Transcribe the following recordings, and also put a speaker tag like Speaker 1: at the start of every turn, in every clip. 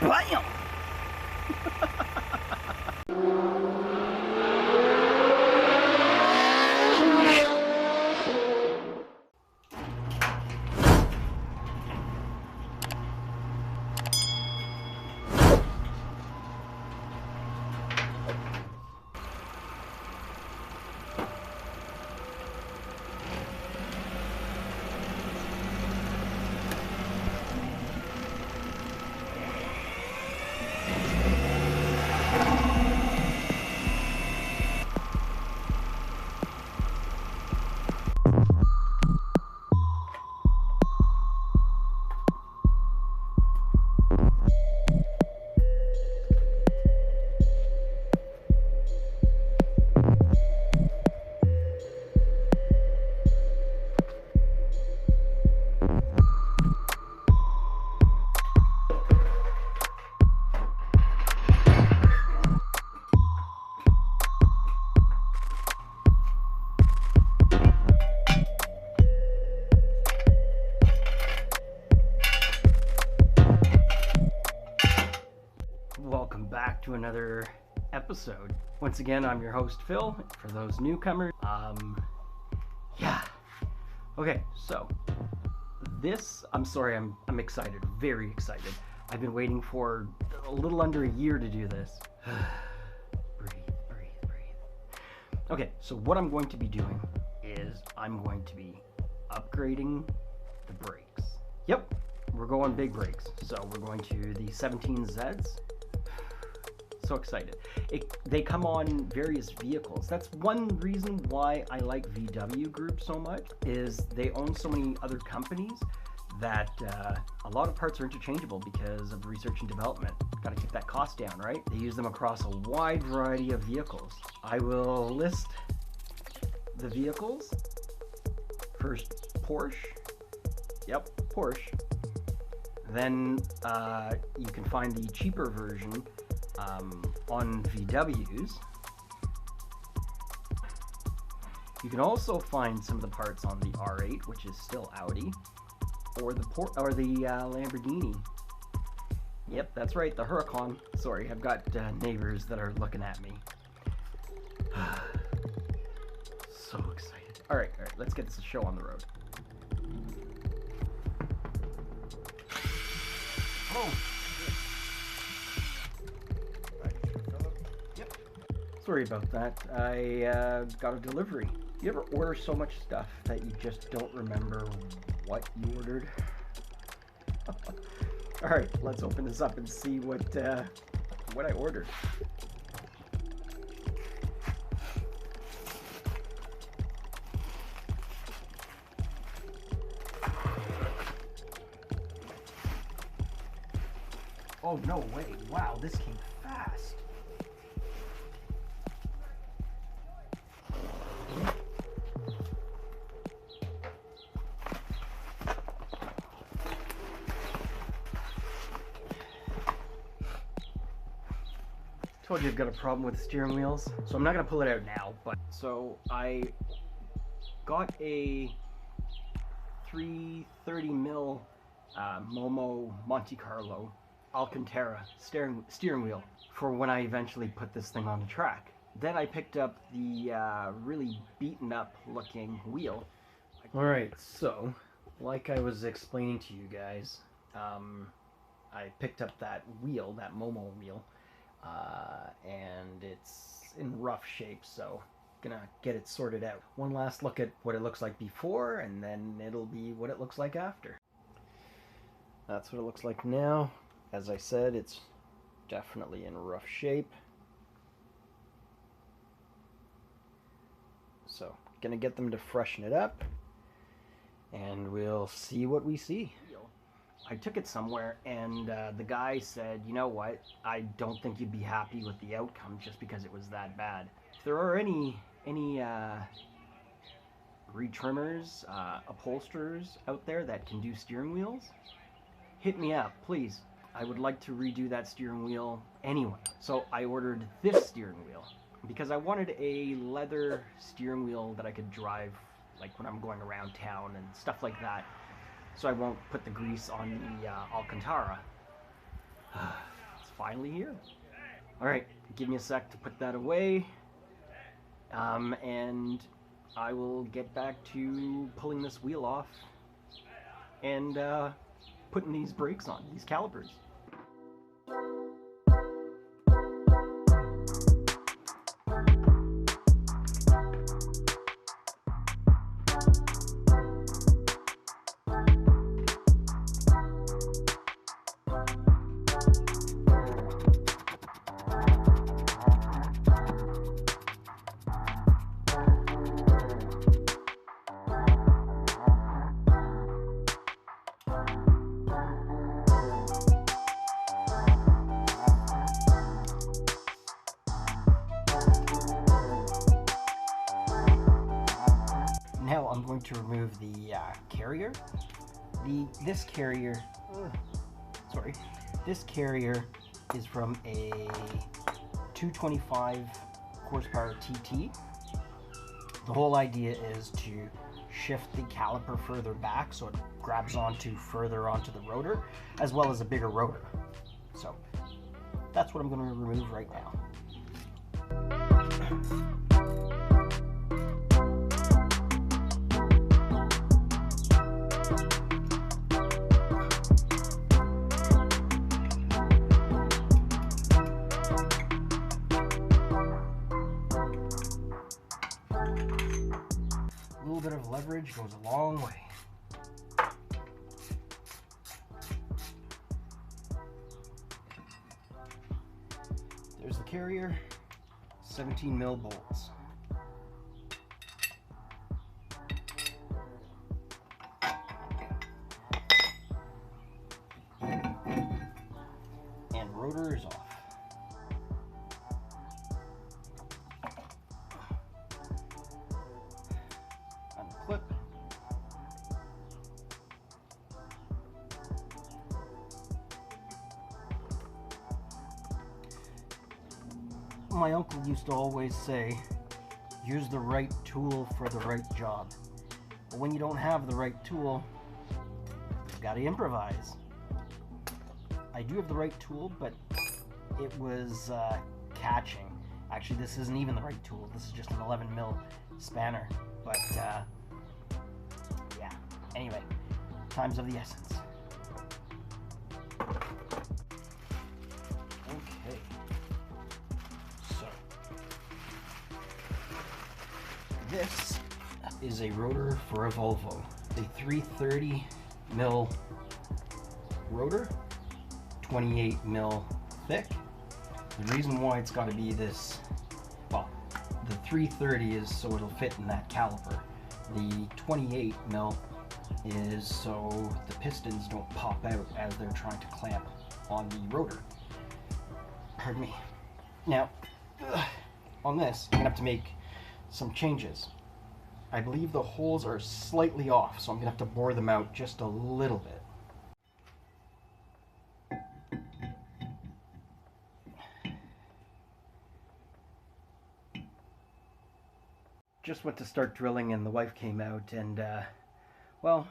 Speaker 1: Bam! Welcome back to another episode. Once again, I'm your host, Phil. For those newcomers, okay, so I'm excited, very excited. I've been waiting for a little under a year to do this. breathe. Okay, so what I'm going to be doing is I'm going to be upgrading the brakes. Yep, we're going big brakes. So we're going to the 17Zs. So excited. They come on various vehicles. That's one reason why I like VW Group so much, is they own so many other companies that a lot of parts are interchangeable because of research and development. Got to keep that cost down, right? They use them across a wide variety of vehicles. I will list the vehicles. First, Porsche. Yep, Porsche. Then you can find the cheaper version on VWs. You can also find some of the parts on the R8, which is still Audi, or the Lamborghini. Yep, that's right, the Huracan. Sorry, I've got neighbors that are looking at me. So excited. All right, let's get this show on the road. Oh. Sorry about that. I got a delivery. You ever order so much stuff that you just don't remember what you ordered? All right, let's open this up and see what I ordered. Oh, no way. Wow, this came fast. Told you I've got a problem with the steering wheels, so I'm not gonna pull it out now. But so I got a 330 mil Momo Monte Carlo Alcantara steering wheel for when I eventually put this thing on the track. Then I picked up the really beaten up looking wheel. Alright, so like I was explaining to you guys, I picked up that wheel, that Momo wheel, and it's in rough shape, so gonna get it sorted out. One last look at what it looks like before, and then it'll be what it looks like after. That's what it looks like now. As I said, it's definitely in rough shape. So, gonna get them to freshen it up, and we'll see what we see. I took it somewhere, and the guy said, you know what, I don't think you'd be happy with the outcome just because it was that bad. If there are any retrimmers, upholsterers out there that can do steering wheels, hit me up, please. I would like to redo that steering wheel anyway. So I ordered this steering wheel because I wanted a leather steering wheel that I could drive like when I'm going around town and stuff like that, so I won't put the grease on the Alcantara. finally here. All right, give me a sec to put that away, and I will get back to pulling this wheel off and putting these brakes on, these calipers. Now I'm going to remove the carrier. This carrier is from a 225 horsepower TT. The whole idea is to shift the caliper further back so it grabs further onto the rotor, as well as a bigger rotor. So that's what I'm going to remove right now. A little bit of leverage goes a long way. There's the carrier, 17 mil bolts. And rotor is off. Clip. My uncle used to always say, use the right tool for the right job. But when you don't have the right tool, you've got to improvise. I do have the right tool, but it was catching. Actually, this isn't even the right tool. This is just an 11 mil spanner. But yeah, anyway, time's of the essence. Okay, so this is a rotor for a Volvo, a 330 mil rotor, 28 mil thick. The reason why it's got to be this, well, the 330 is so it'll fit in that caliper. The 28 mil is so the pistons don't pop out as they're trying to clamp on the rotor. Pardon me. Now, on this, I'm gonna have to make some changes. I believe the holes are slightly off, so I'm gonna have to bore them out just a little bit. Just went to start drilling and the wife came out and, well,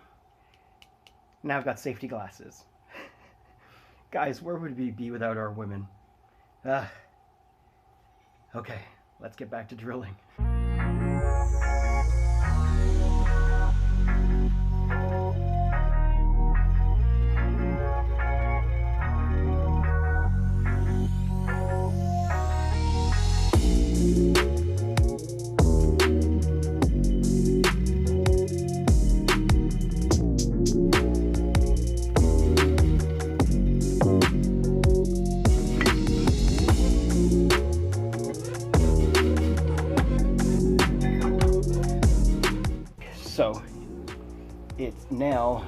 Speaker 1: now I've got safety glasses. Guys, where would we be without our women? Okay, let's get back to drilling. So it's now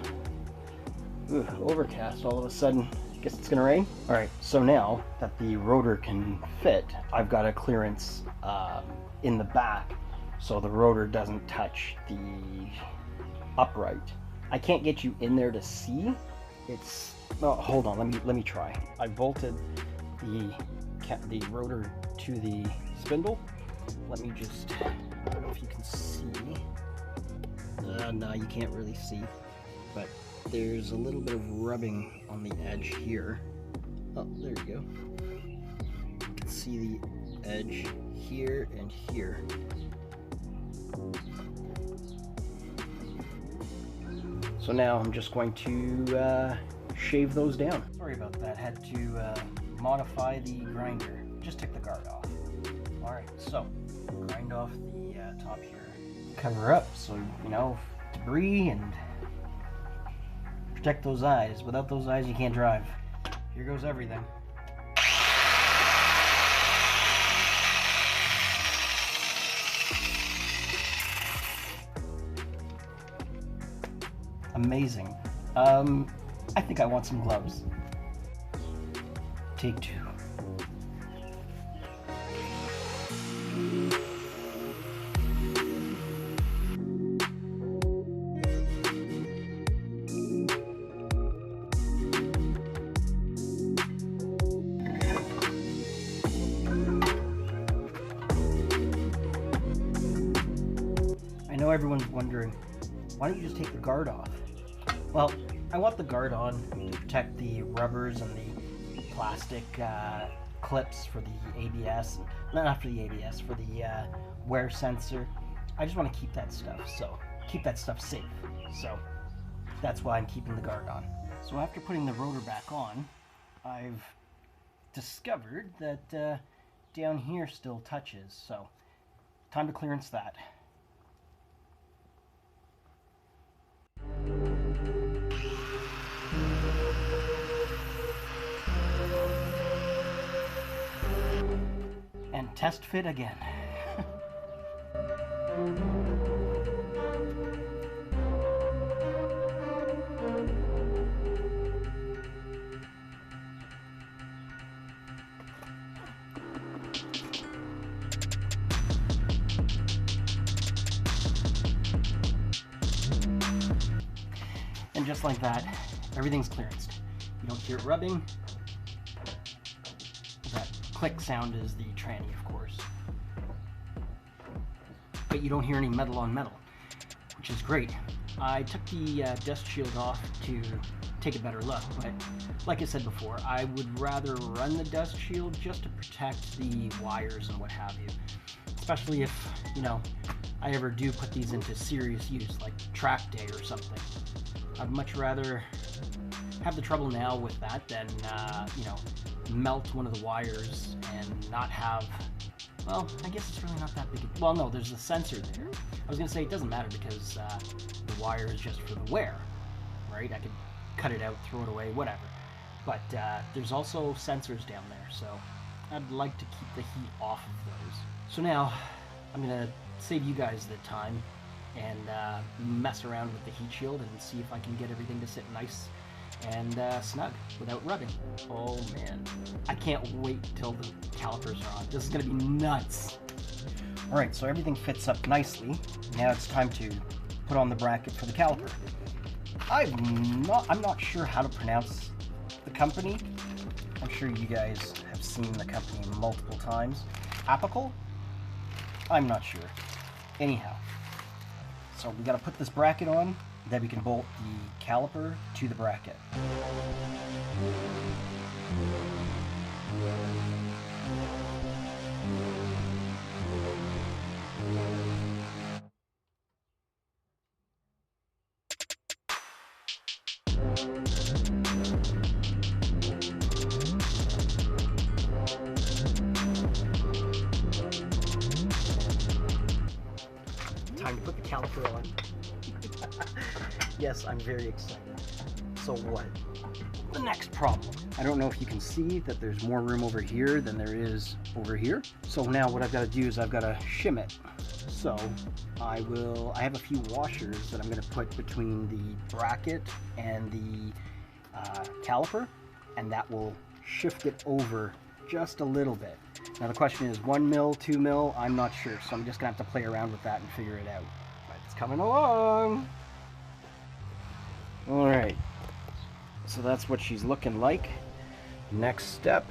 Speaker 1: overcast all of a sudden. Guess it's gonna rain. All right, so now that the rotor can fit, I've got a clearance in the back so the rotor doesn't touch the upright. I can't get you in there to see. It's, oh, hold on, let me try. I bolted the rotor to the spindle. Let me just, I don't know if you can see. No, you can't really see, but there's a little bit of rubbing on the edge here. Oh, there you go. see the edge here and here. So now I'm just going to shave those down. Sorry about that, had to modify the grinder. Just took the guard off. Alright, so grind off the top here. Cover up so, you know, debris, and protect those eyes. Without those eyes you can't drive. Here goes everything. Amazing. I think I want some gloves. Take two. I know everyone's wondering, why don't you just take the guard off? Well, I want the guard on to protect the rubbers and the plastic clips for the ABS, not for the ABS, for the wear sensor. I just want to keep that stuff safe. So that's why I'm keeping the guard on. So after putting the rotor back on, I've discovered that down here still touches. So time to clearance that. And test fit again. And just like that, everything's clearanced. You don't hear it rubbing. That click sound is the tranny, of course. But you don't hear any metal on metal, which is great. I took the dust shield off to take a better look, but like I said before, I would rather run the dust shield just to protect the wires and what have you. Especially if, you know, I ever do put these into serious use, like track day or something. I'd much rather have the trouble now with that than, you know, melt one of the wires and not have, well, I guess it's really not that big. Well, no, there's a sensor there. I was going to say it doesn't matter because the wire is just for the wear, right? I could cut it out, throw it away, whatever. But there's also sensors down there, so I'd like to keep the heat off of those. So now I'm going to save you guys the time and mess around with the heat shield and see if I can get everything to sit nice and snug without rubbing. Oh man, I can't wait till the calipers are on. This is gonna be nuts. All right, so everything fits up nicely. Now it's time to put on the bracket for the caliper. I'm not sure how to pronounce the company. I'm sure you guys have seen the company multiple times. Apical? I'm not sure. Anyhow, so we gotta put this bracket on, then we can bolt the caliper to the bracket. Time to put the caliper on. Yes, I'm very excited. So what? The next problem. I don't know if you can see that there's more room over here than there is over here. So now what I've got to do is I've got to shim it. So I have a few washers that I'm going to put between the bracket and the caliper, and that will shift it over just a little bit. Now the question is 1 mil, 2 mil, I'm not sure, so I'm just gonna have to play around with that and figure it out. But it's coming along. All right, so that's what she's looking like. Next step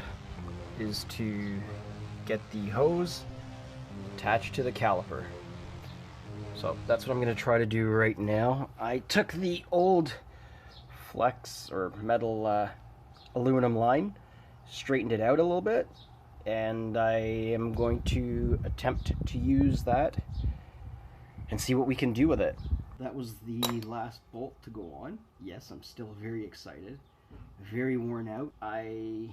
Speaker 1: is to get the hose attached to the caliper. So that's what I'm gonna try to do right now. I took the old flex or metal aluminum line, straightened it out a little bit, and I am going to attempt to use that and see what we can do with it. That was the last bolt to go on. Yes, I'm still very excited, very worn out. I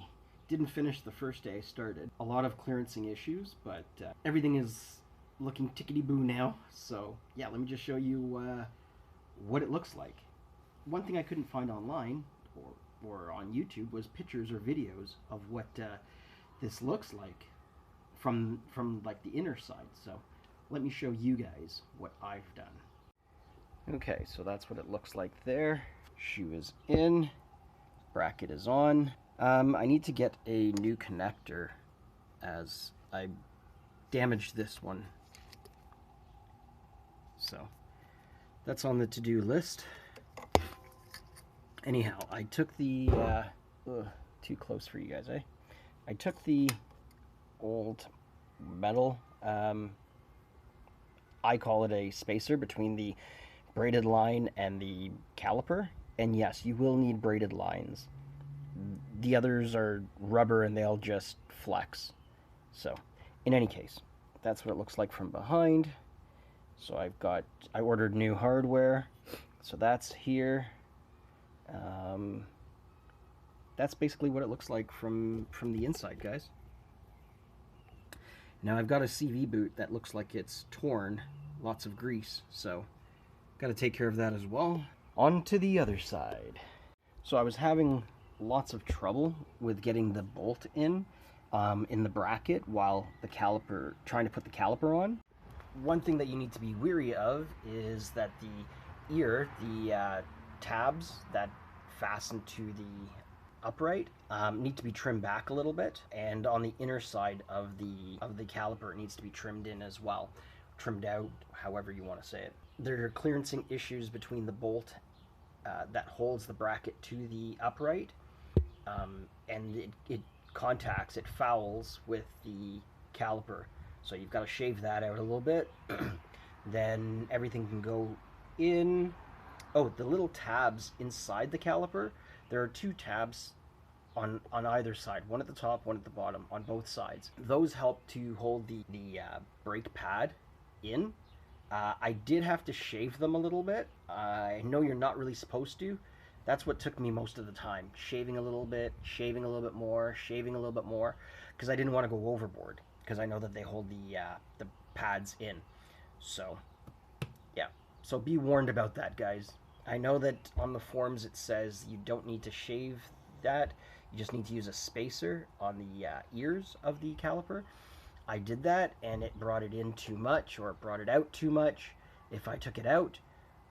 Speaker 1: didn't finish the first day I started. A lot of clearancing issues, but everything is looking tickety-boo now. So yeah, let me just show you what it looks like. One thing I couldn't find online or on YouTube was pictures or videos of what this looks like from like the inner side. So let me show you guys what I've done. Okay, so that's what it looks like there. Shoe is in, bracket is on. I need to get a new connector as I damaged this one. So that's on the to-do list. Anyhow, I took the, too close for you guys, eh? I took the old metal, I call it a spacer between the braided line and the caliper. And yes, you will need braided lines. The others are rubber and they'll just flex. So, in any case, that's what it looks like from behind. So I ordered new hardware. So that's here. That's basically what it looks like from the inside, guys. Now I've got a CV boot that looks like it's torn, lots of grease, so got to take care of that as well. On to the other side. So I was having lots of trouble with getting the bolt in the bracket while the caliper, trying to put the caliper on. One thing that you need to be weary of is that the ear, the tabs that fasten to the upright need to be trimmed back a little bit, and on the inner side of the caliper it needs to be trimmed in as well, trimmed out, however you want to say it. There are clearancing issues between the bolt that holds the bracket to the upright, and it contacts, it fouls with the caliper, so you've got to shave that out a little bit. Then everything can go in. Oh, the little tabs inside the caliper, there are two tabs on either side, one at the top, one at the bottom, on both sides. Those help to hold the brake pad in. I did have to shave them a little bit. I know you're not really supposed to. That's what took me most of the time. Shaving a little bit, shaving a little bit more, shaving a little bit more, because I didn't want to go overboard, because I know that they hold the pads in. So, yeah. So be warned about that, guys. I know that on the forums it says you don't need to shave that. You just need to use a spacer on the ears of the caliper. I did that, and it brought it in too much, or it brought it out too much if I took it out.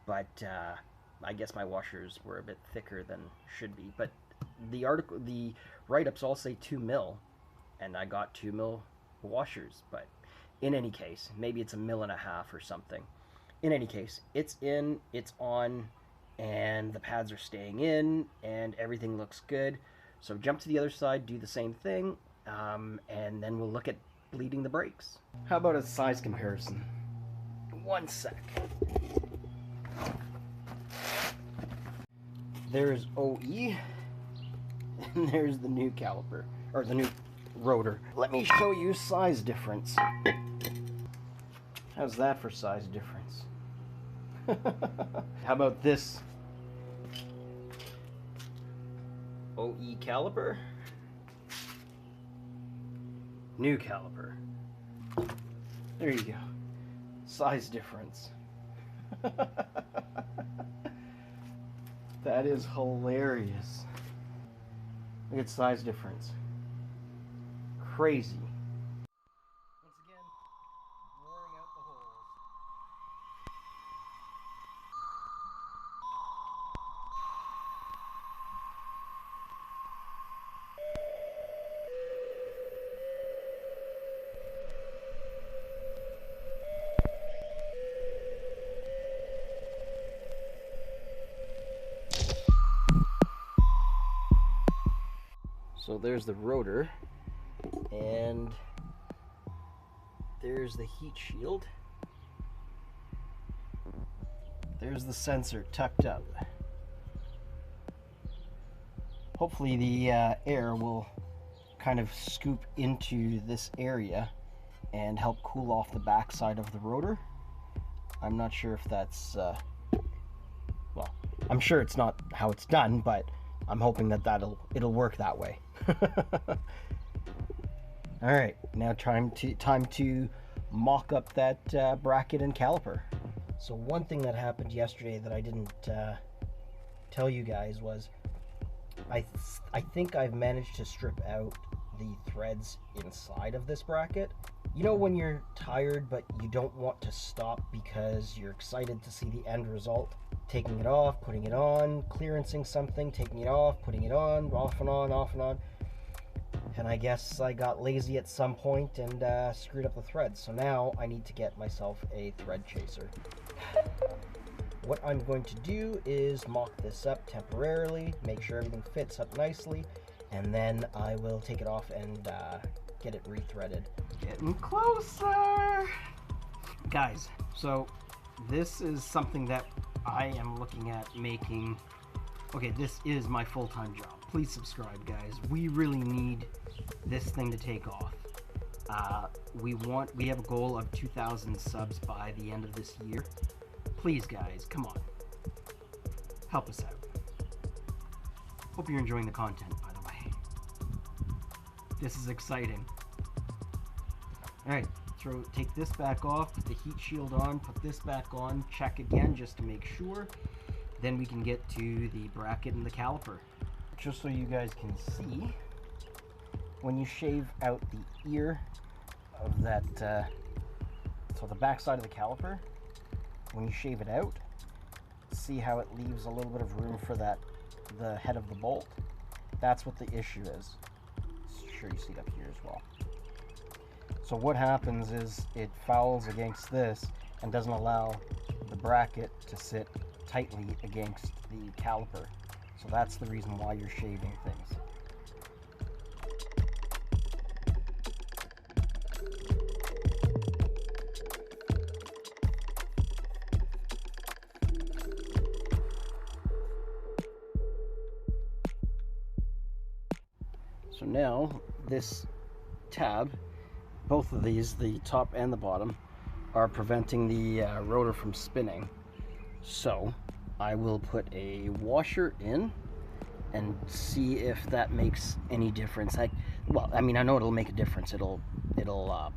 Speaker 1: But I guess my washers were a bit thicker than should be. But the write-ups all say 2 mil, and I got 2 mil washers. But in any case, maybe it's 1.5 mil or something. In any case, it's in, it's on, and the pads are staying in, and everything looks good. So jump to the other side, do the same thing, and then we'll look at bleeding the brakes. How about a size comparison? One sec. There's OE, and there's the new caliper, or the new rotor. Let me show you size difference. How's that for size difference? How about this OE caliper? New caliper. There you go. Size difference. That is hilarious. Look at size difference. Crazy. Once again, boring out the holes. So there's the rotor, and there's the heat shield. There's the sensor tucked up. Hopefully the air will kind of scoop into this area and help cool off the backside of the rotor. I'm not sure if that's, well, I'm sure it's not how it's done, but I'm hoping that it'll work that way. All right, now time to mock up that bracket and caliper. So one thing that happened yesterday that I didn't tell you guys was I think I've managed to strip out the threads inside of this bracket. You know when you're tired but you don't want to stop because you're excited to see the end result? Taking it off, putting it on, clearancing something, taking it off, putting it on, off and on, off and on. And I guess I got lazy at some point and screwed up the threads. So now I need to get myself a thread chaser. What I'm going to do is mock this up temporarily, make sure everything fits up nicely, and then I will take it off and get it rethreaded. Getting closer! Guys, so this is something that I am looking at making. Okay, this is my full-time job. Please subscribe, guys. We really need this thing to take off. We have a goal of 2,000 subs by the end of this year. Please, guys, come on. Help us out. Hope you're enjoying the content, by the way. This is exciting. Alright, take this back off, put the heat shield on, put this back on, check again just to make sure. Then we can get to the bracket and the caliper. Just so you guys can see, when you shave out the ear of that, so the back side of the caliper, when you shave it out, see how it leaves a little bit of room for the head of the bolt? That's what the issue is. Sure, you see it up here as well. So what happens is it fouls against this and doesn't allow the bracket to sit tightly against the caliper. So that's the reason why you're shaving things. So now this tab, both of these, the top and the bottom, are preventing the rotor from spinning. So I will put a washer in and see if that makes any difference. Well, I mean, I know it'll make a difference. It'll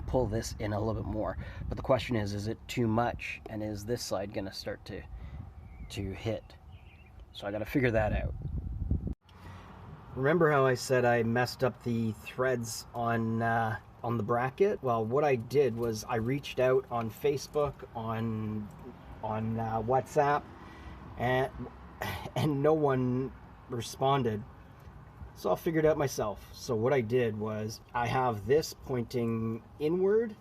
Speaker 1: pull this in a little bit more. But the question is it too much? And is this side gonna start to hit? So I gotta figure that out. Remember how I said I messed up the threads on the bracket? Well, what I did was I reached out on Facebook, on WhatsApp, and no one responded. So I figured it out myself. So what I did was I have this pointing inward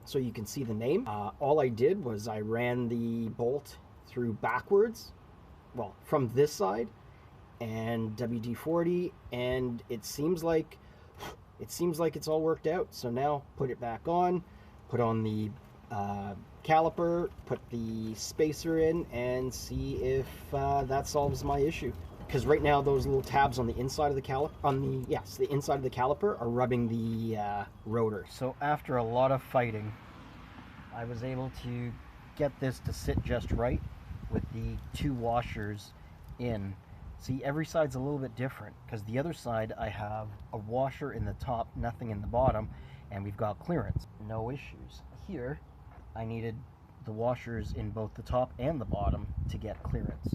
Speaker 1: so you can see the name. All I did was I ran the bolt through backwards, well, from this side, and WD-40, and it seems like it's all worked out. So now put it back on, put on the caliper, put the spacer in, and see if that solves my issue. Because right now those little tabs on the inside of the caliper, the inside of the caliper are rubbing the rotor. So after a lot of fighting, I was able to get this to sit just right with the two washers in. See, every side's a little bit different because the other side I have a washer in the top, nothing in the bottom, and we've got clearance. No issues. Here, I needed the washers in both the top and the bottom to get clearance.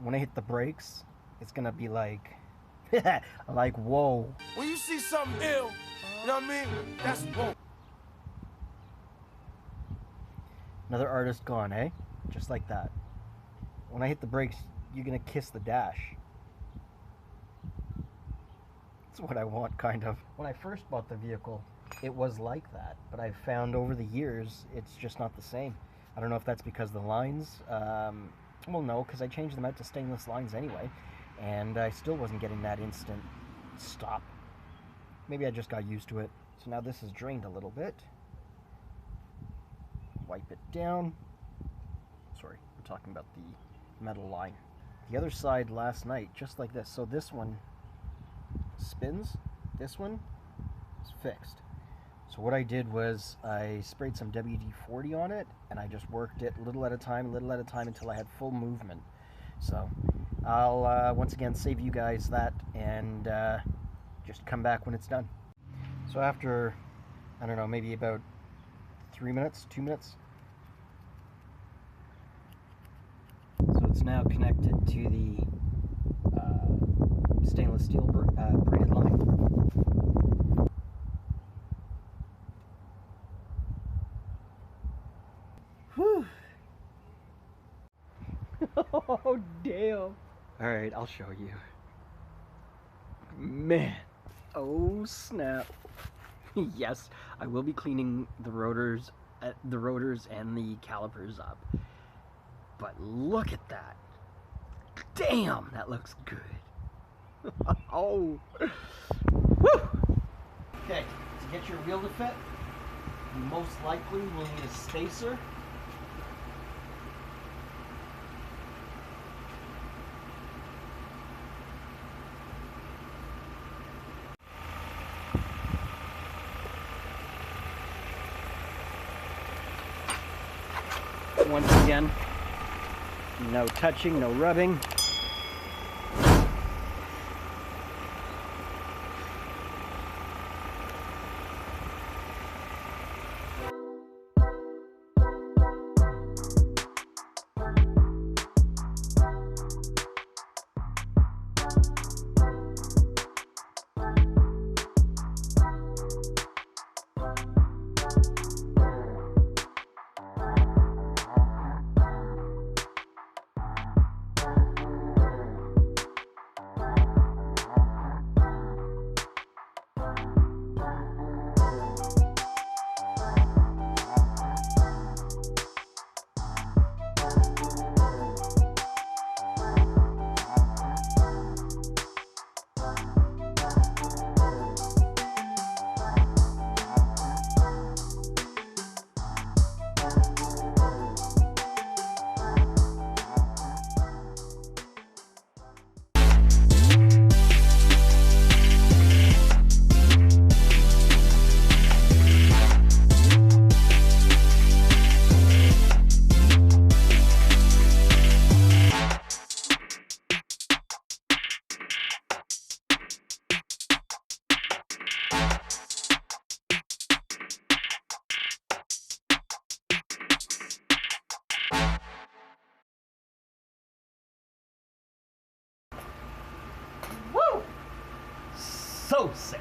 Speaker 1: When I hit the brakes, it's gonna be like, like, whoa.
Speaker 2: When you see something ill, you know what I mean? That's whoa.
Speaker 1: Another artist gone, eh? Just like that. When I hit the brakes, you're gonna kiss the dash. That's what I want, kind of. When I first bought the vehicle, it was like that, but I've found over the years it's just not the same. I don't know if that's because the lines, well, no, because I changed them out to stainless lines anyway, and I still wasn't getting that instant stop. Maybe I just got used to it. So now this is drained a little bit. Wipe it down. Sorry, we're talking about the metal line. The other side last night, just like this. So this one spins, this one is fixed. So what I did was I sprayed some WD-40 on it, and I just worked it little at a time until I had full movement. So I'll once again save you guys that and just come back when it's done. So after, I don't know, maybe about 3 minutes, 2 minutes. So it's now connected to the stainless steel braided line. Whew. Oh, damn. Alright, I'll show you. Man. Oh, snap. Yes, I will be cleaning the rotors and the calipers up. But look at that. Damn, that looks good. Oh. Woo. Okay, to get your wheel to fit, you most likely will need a spacer. Once again, no touching, no rubbing. So sick.